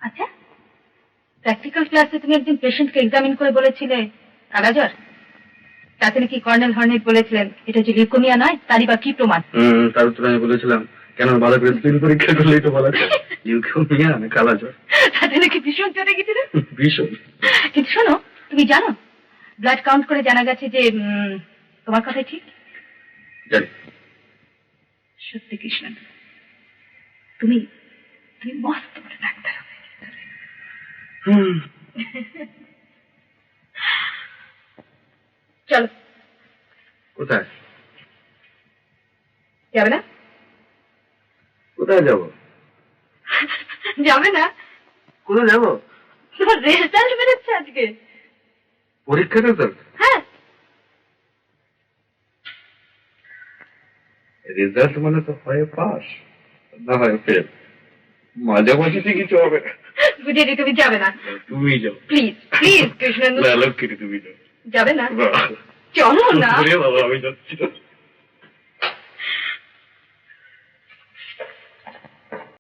আচ্ছা, প্র্যাকটিক্যাল ক্লাসে তুমি একদিন পেশেন্টকে এক্সামিন করে বলেছিলে কালাজ্বর, তাতে নাকি কর্নেল হর্নেট বলেছিলেন এটা যে লিউকোমিয়া নয়, তারই বা কি প্রমাণ? তার উত্তরে আমি বলেছিলাম, কেন ভালো করে স্ক্রিন পরীক্ষা করলেই তো বলা যায় লিউকোমিয়া না কালাজ্বর। তাতে নাকি ভীষণ চটে গেছিল। ভীষণ। কিন্তু শোনো, তুমি জানো ব্লাড কাউন্ট করে জানা গেছে যে তোমার কথাই ঠিক। জানি। সত্যি কৃষ্ণ, তুমি তুমি মস্ত বড় ডাক্তার হবে। চলো। কোথায় যাবে না? কোথায় যাবো? যাবে না? কোথায় যাবো? তোমার রেজাল্ট বেরোচ্ছে আজকে। পরীক্ষার রেজাল্ট? হ্যাঁ। রেজাল্ট মানে তো হয় পাস, না হয় ফেল, মাঝামাঝিতে কিছু হবে না। বুঝেছি, তুমি যাবে না। তুমি যাও প্লিজ প্লিজ কৃষ্ণ। লক্ষ্মী, তুমি যাও। যাবে না? চলো না। বাবা, আমি যাচ্ছি না।